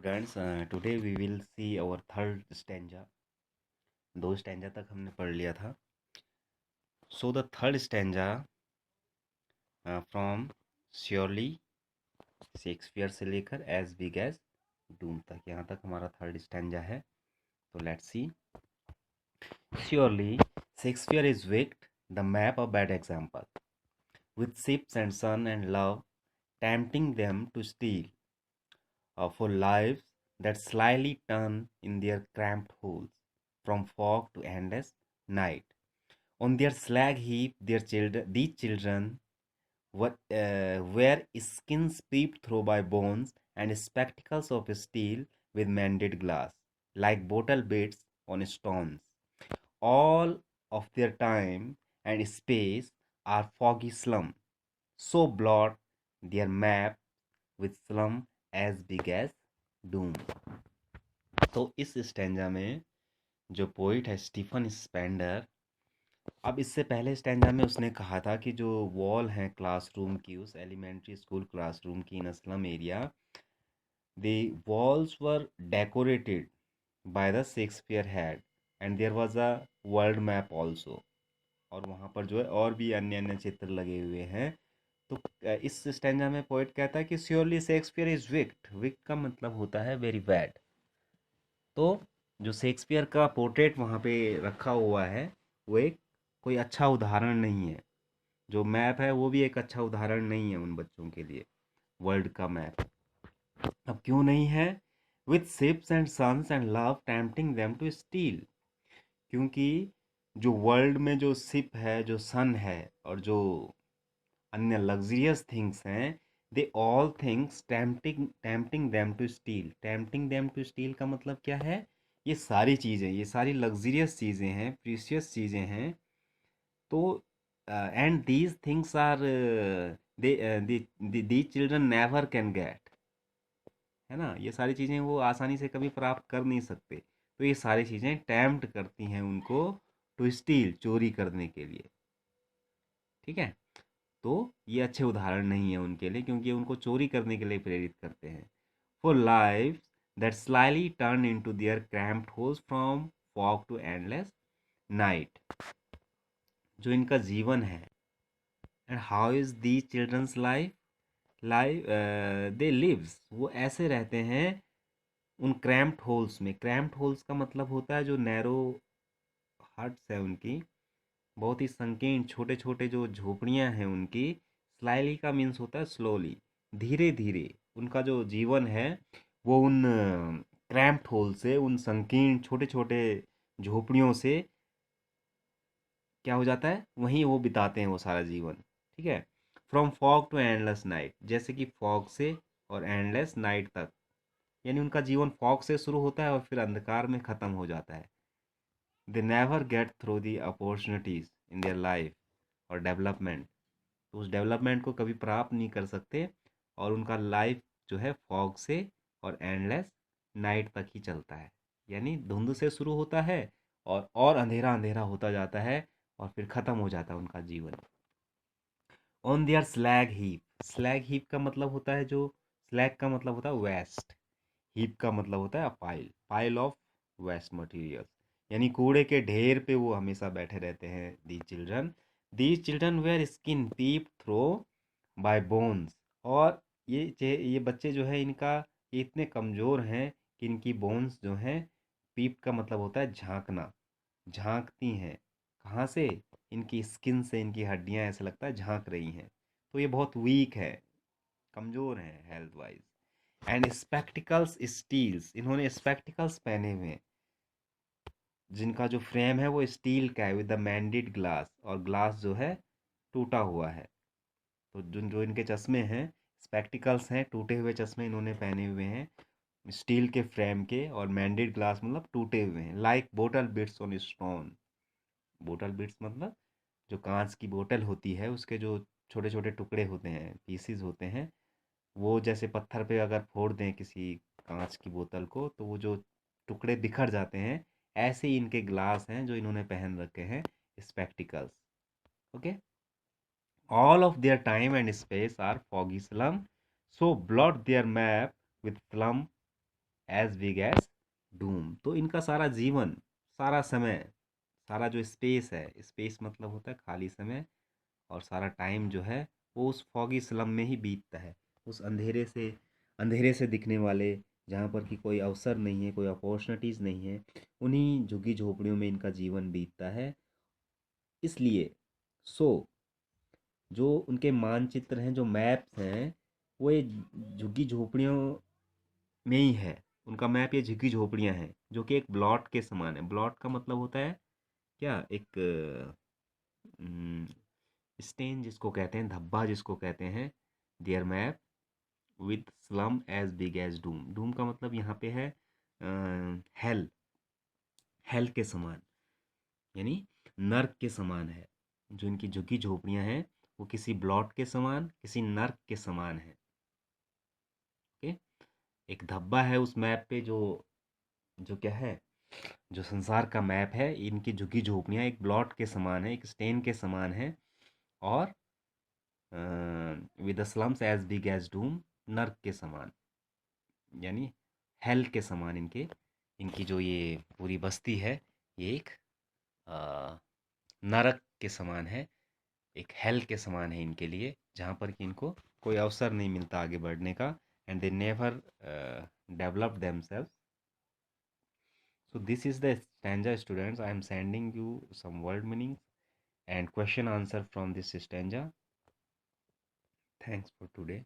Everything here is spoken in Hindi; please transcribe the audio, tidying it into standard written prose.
Friends, today we will see our third stanza. दो स्टैंजा तक हमने पढ़ लिया था. So the third stanza from Surely Shakespeare से लेकर as big as doom तक, यहाँ तक हमारा थर्ड स्टैंजा है. तो let's see. Surely Shakespeare is wicked, the map a bad example, with ships and sun and love tempting them to steal for lives that slyly turn in their cramped holes from fog to endless night. On their slag heap, these children wear skins peeped through by bones and spectacles of steel with mended glass, like bottle bits on stones. All of their time and space are foggy slum, so blot their map with slum as big as doom. तो इस स्टैंजा में जो पोइट है स्टीफन स्पेंडर, अब इससे पहले स्टैंजा में उसने कहा था कि जो वॉल है क्लासरूम की, उस एलिमेंट्री स्कूल क्लासरूम की in slum area, the walls were decorated by the Shakespeare head and there was a world map also. और वहाँ पर जो है और भी अन्य अन्य चित्र लगे हुए हैं. तो इस स्टैंजा में पोइट कहता है कि surely Shakespeare is wicked. Wicked का मतलब होता है वेरी बैड. तो जो शेक्सपियर का पोर्ट्रेट वहाँ पे रखा हुआ है वो एक कोई अच्छा उदाहरण नहीं है. जो मैप है वो भी एक अच्छा उदाहरण नहीं है उन बच्चों के लिए, वर्ल्ड का मैप. अब क्यों नहीं है? With ships and suns and love tempting them to steal. क्योंकि जो वर्ल्ड में जो शिप है, जो सन है और जो अन्य लग्जरियस थिंग्स हैं, they all things tempting them to steal. Tempting them to steal का मतलब क्या है? ये सारी चीज़ें, ये सारी लग्जरियस चीज़ें हैं, प्रीशियस चीज़ें हैं. तो and these things are these children never can get, है ना. ये सारी चीज़ें वो आसानी से कभी प्राप्त कर नहीं सकते. तो ये सारी चीज़ें टेम्प्ट करती हैं उनको टू स्टील, चोरी करने के लिए. ठीक है. तो ये अच्छे उदाहरण नहीं है उनके लिए, क्योंकि ये उनको चोरी करने के लिए प्रेरित करते हैं. For life that slyly turn in to their cramped holes from fog to endless night. जो इनका जीवन है, and how is the children's life, they lives, वो ऐसे रहते हैं उन क्रैम्प्ड होल्स में. क्रैम्प्ड होल्स का मतलब होता है जो नैरो हट्स है उनकी, बहुत ही संकीर्ण छोटे छोटे जो झोपड़ियां हैं उनकी. स्लाइली का मीन्स होता है स्लोली, धीरे धीरे. उनका जो जीवन है वो उन क्रैम्प्ड होल से, उन संकीर्ण छोटे छोटे झोपड़ियों से क्या हो जाता है, वहीं वो बिताते हैं वो सारा जीवन. ठीक है. From fog to endless night, जैसे कि फॉग से और एंडलेस नाइट तक, यानी उनका जीवन फॉग से शुरू होता है और फिर अंधकार में ख़त्म हो जाता है. They never get through the opportunities in their life और डेवलपमेंट. तो उस डेवलपमेंट को कभी प्राप्त नहीं कर सकते, और उनका लाइफ जो है फॉग से और एंडलेस नाइट तक ही चलता है. यानी धुंध से शुरू होता है और अंधेरा अंधेरा होता जाता है और फिर ख़त्म हो जाता है उनका जीवन. On their slag heap. Slag heap का मतलब होता है, जो स्लैग का मतलब होता है वेस्ट, हीप का मतलब होता है pile, pile of waste material. यानी कूड़े के ढेर पे वो हमेशा बैठे रहते हैं. These children wear skin peep through by bones. और ये बच्चे जो है इनका, ये इतने कमज़ोर हैं कि इनकी बोन्स जो हैं, पीप का मतलब होता है झांकना, झांकती हैं. कहाँ से? इनकी स्किन से. इनकी हड्डियां ऐसा लगता है झांक रही हैं. तो ये बहुत वीक है, कमज़ोर हैं health wise. And spectacles steels, इन्होंने स्पेक्टिकल्स पहने हुए हैं जिनका जो फ्रेम है वो स्टील का है, विद द मैंडेड ग्लास, और ग्लास जो है टूटा हुआ है. तो जो जो इनके चश्मे हैं, स्पेक्टिकल्स हैं, टूटे हुए चश्मे इन्होंने पहने हुए हैं, स्टील के फ्रेम के, और मैंडेड ग्लास मतलब टूटे हुए हैं. Like bottle beads on stone. Bottle bits मतलब जो कांच की बोतल होती है उसके जो छोटे छोटे टुकड़े होते हैं, पीसीज होते हैं, वो जैसे पत्थर पे अगर फोड़ दें किसी कांच की बोतल को तो वो जो टुकड़े बिखर जाते हैं, ऐसे ही इनके ग्लास हैं जो इन्होंने पहन रखे हैं, spectacles. Okay. All of their time and space are foggy slum, so blot their map with slum as big as doom. तो इनका सारा जीवन, सारा समय, सारा जो स्पेस है, स्पेस मतलब होता है खाली समय, और सारा टाइम जो है वो उस फॉगी स्लम में ही बीतता है। उस अंधेरे से दिखने वाले, जहाँ पर कि कोई अवसर नहीं है, कोई अपॉर्चुनिटीज़ नहीं है, उन्हीं झुग्गी झोपड़ियों में इनका जीवन बीतता है। इसलिए सो जो उनके मानचित्र हैं, जो मैप्स हैं, वो ये झुग्गी झोपड़ियों में ही है। उनका मैप ये झुग्गी झोपड़ियाँ हैं, जो कि एक ब्लॉट के समान है। ब्लॉट का मतलब होता है क्या, एक स्टेन जिसको कहते हैं, धब्बा जिसको कहते हैं। Their map with slum as big as doom. Doom का मतलब यहाँ पे है हेल, हेल के समान, यानी नर्क के समान है। जो इनकी झुग्गी झोपड़ियाँ हैं वो किसी ब्लॉट के समान, किसी नर्क के समान है। ओके, एक धब्बा है उस मैप पे, जो जो क्या है, जो संसार का मैप है। इनकी झुग्गी झोपड़ियाँ एक ब्लॉट के समान है, एक स्टेन के समान है, और with slums as big as doom, नर्क के समान, यानी हेल के समान। इनके इनकी जो ये पूरी बस्ती है, ये एक अ, नरक के समान है, एक हेल के समान है इनके लिए, जहाँ पर कि इनको कोई अवसर नहीं मिलता आगे बढ़ने का, and they never develop themselves. So this is the stanza, students. I am sending you some word meanings and question answer from this stanza. Thanks for today.